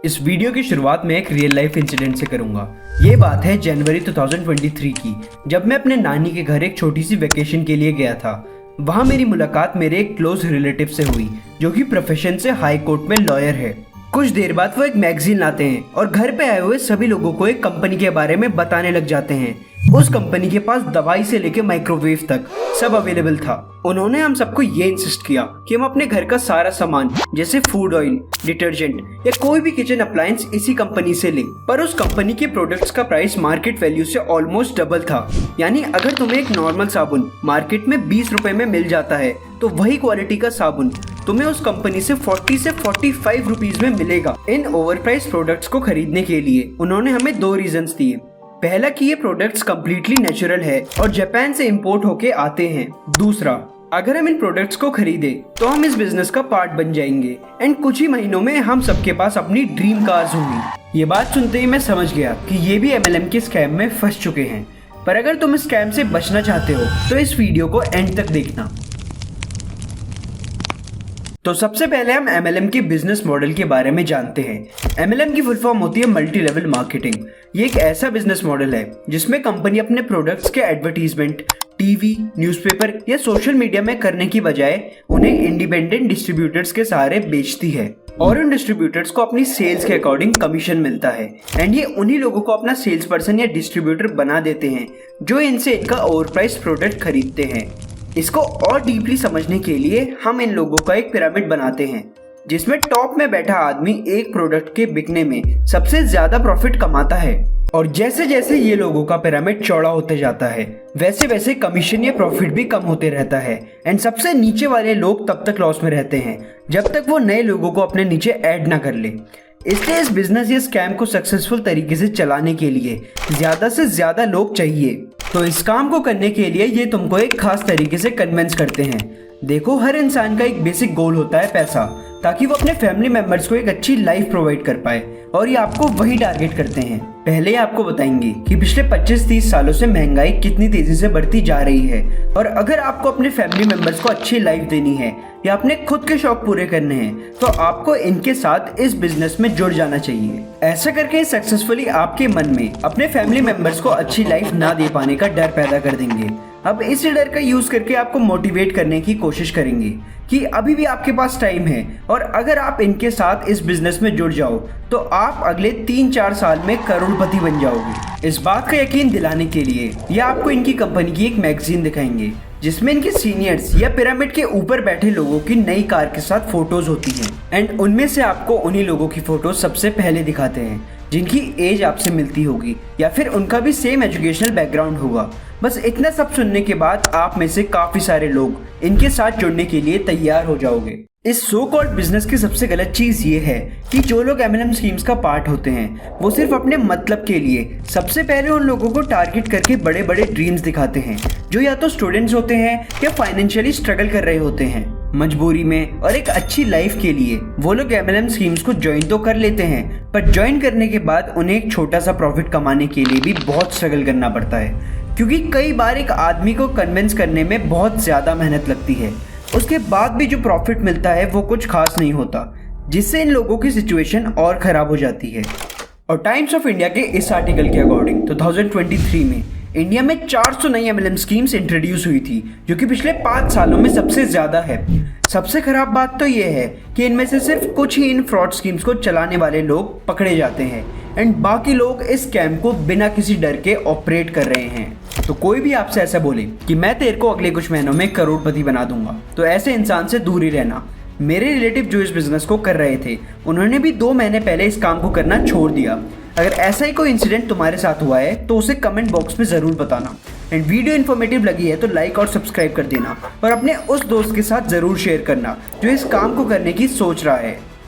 इस वीडियो की शुरुआत में एक रियल लाइफ इंसिडेंट से करूंगा। ये बात है जनवरी 2023 की, जब मैं अपने नानी के घर एक छोटी सी वेकेशन के लिए गया था। वहाँ मेरी मुलाकात मेरे एक क्लोज रिलेटिव से हुई, जो कि प्रोफेशन से हाई कोर्ट में लॉयर है। कुछ देर बाद वो एक मैगजीन लाते हैं और घर पे आए हुए सभी लोगों को एक कंपनी के बारे में बताने लग जाते हैं। उस कंपनी के पास दवाई से लेके माइक्रोवेव तक सब अवेलेबल था। उन्होंने हम सबको ये इंसिस्ट किया कि हम अपने घर का सारा सामान जैसे फूड ऑयल, डिटर्जेंट या कोई भी किचन अप्लायंस इसी कंपनी से लें। पर उस कंपनी के प्रोडक्ट्स का प्राइस मार्केट वैल्यू से ऑलमोस्ट डबल था। यानी अगर तुम्हें एक नॉर्मल साबुन मार्केट में 20 रुपए में मिल जाता है, तो वही क्वालिटी का साबुन तुम्हें उस कंपनी से 40 से 45 रुपीज में मिलेगा। इन ओवरप्राइस प्रोडक्ट्स को खरीदने के लिए उन्होंने हमें 2 रीजंस दिए। पहला कि ये प्रोडक्ट्स कम्प्लीटली नेचुरल है और जापान से इंपोर्ट होके आते हैं। दूसरा, अगर हम इन प्रोडक्ट्स को खरीदे तो हम इस बिजनेस का पार्ट बन जाएंगे एंड कुछ ही महीनों में हम सबके पास अपनी ड्रीम कार्स होंगी। ये बात सुनते ही मैं समझ गया कि ये भी MLM के स्कैम में फंस चुके हैं। पर अगर तुम इस स्कैम से बचना चाहते हो तो इस वीडियो को एंड तक देखना। तो सबसे पहले हम MLM के बिजनेस मॉडल के बारे में जानते हैं। MLM की फुल फॉर्म होती है मल्टी लेवल मार्केटिंग। ये एक ऐसा बिजनेस मॉडल है जिसमें कंपनी अपने प्रोडक्ट्स के एडवर्टीजमेंट टीवी, न्यूज़पेपर या सोशल मीडिया में करने की बजाय उन्हें इंडिपेंडेंट डिस्ट्रीब्यूटर्स के सहारे बेचती है और उन डिस्ट्रीब्यूटर्स को अपनी सेल्स के अकॉर्डिंग कमीशन मिलता है। एंड ये उन्हीं लोगों को अपना सेल्स पर्सन या डिस्ट्रीब्यूटर बना देते हैं जो इनसे इनका ओवरप्राइस प्रोडक्ट खरीदते हैं। इसको और डीपली समझने के लिए हम इन लोगों का एक पिरामिड बनाते हैं, जिसमें टॉप में बैठा आदमी एक प्रोडक्ट के बिकने में सबसे ज्यादा प्रॉफिट कमाता है। और जैसे जैसे ये लोगों का पिरामिड चौड़ा होते जाता है, वैसे वैसे कमीशन या प्रॉफिट भी कम होते रहता है। एंड सबसे नीचे वाले लोग तब तक लॉस में रहते हैं जब तक वो नए लोगों को अपने नीचे ऐड ना कर ले। इसलिए इस बिजनेस या स्कैम को सक्सेसफुल तरीके से चलाने के लिए ज्यादा से ज्यादा लोग चाहिए। तो इस काम को करने के लिए ये तुमको एक खास तरीके से कन्विंस करते हैं। देखो, हर इंसान का एक बेसिक गोल होता है पैसा, ताकि वो अपने फैमिली मेंबर्स को एक अच्छी लाइफ प्रोवाइड कर पाए, और ये आपको वही टारगेट करते हैं। पहले आपको बताएंगे कि पिछले 25-30 सालों से महंगाई कितनी तेजी से बढ़ती जा रही है, और अगर आपको अपने फैमिली मेंबर्स को अच्छी लाइफ देनी है या अपने खुद के शौक पूरे करने हैं, तो आपको इनके साथ इस बिजनेस में जुड़ जाना चाहिए। ऐसा करके सक्सेसफुली आपके मन में अपने फैमिली मेंबर्स को अच्छी लाइफ ना दे पाने का डर पैदा कर देंगे। अब इसी डर का यूज करके आपको मोटिवेट करने की कोशिश करेंगे कि अभी भी आपके पास टाइम है, और अगर आप इनके साथ इस बिजनेस में जुड़ जाओ तो आप अगले 3-4 साल में करोड़पति बन जाओगे। इस बात का यकीन दिलाने के लिए ये आपको इनकी कंपनी की एक मैगजीन दिखाएंगे, जिसमें इनके सीनियर्स या पिरामिड के ऊपर बैठे लोगों की नई कार के साथ फोटोज होती हैं। एंड उनमें से आपको उन्हीं लोगों की फोटोज सबसे पहले दिखाते हैं जिनकी एज आपसे मिलती होगी या फिर उनका भी सेम एजुकेशनल बैकग्राउंड होगा। बस इतना सब सुनने के बाद आप में से काफी सारे लोग इनके साथ जुड़ने के लिए तैयार हो जाओगे। इस सो कॉल्ड बिजनेस की सबसे गलत चीज ये है कि जो लोग MLM स्कीम्स का पार्ट होते हैं, वो सिर्फ अपने मतलब के लिए सबसे पहले उन लोगों को टारगेट करके बड़े बड़े ड्रीम्स दिखाते हैं, जो या तो स्टूडेंट्स होते हैं या फाइनेंशियली स्ट्रगल कर रहे होते हैं। मजबूरी में और एक अच्छी लाइफ के लिए वो लोग MLM स्कीम्स को ज्वाइन तो कर लेते हैं, पर ज्वाइन करने के बाद उन्हें एक छोटा सा प्रॉफिट कमाने के लिए भी बहुत स्ट्रगल करना पड़ता है, क्योंकि कई बार एक आदमी को कन्विंस करने में बहुत ज्यादा मेहनत लगती है। उसके बाद भी जो प्रॉफिट मिलता है वो कुछ खास नहीं होता, जिससे इन लोगों की सिचुएशन और खराब हो जाती है। और टाइम्स ऑफ इंडिया के इस आर्टिकल के अकॉर्डिंग 2023 में इंडिया में 400 नई MLM स्कीम्स इंट्रोड्यूस हुई थी, जो कि पिछले 5 सालों में सबसे ज्यादा है। सबसे खराब बात तो ये है कि इनमें से सिर्फ कुछ ही इन फ्रॉड स्कीम्स को चलाने वाले लोग पकड़े जाते हैं, एंड बाकी लोग इस स्कैम को बिना किसी डर के ऑपरेट कर रहे हैं। तो कोई भी आपसे ऐसा बोले कि मैं तेरे को अगले कुछ महीनों में करोड़पति बना दूंगा, तो ऐसे इंसान से दूर ही रहना। मेरे रिलेटिव जो इस बिजनेस को कर रहे थे, उन्होंने भी 2 महीने पहले इस काम को करना छोड़ दिया। अगर ऐसा ही कोई इंसिडेंट तुम्हारे साथ हुआ है तो उसे कमेंट बॉक्स में जरूर बताना। एंड वीडियो इन्फॉर्मेटिव लगी है तो लाइक और सब्सक्राइब कर देना, और अपने उस दोस्त के साथ जरूर शेयर करना जो इस काम को करने की सोच रहा है।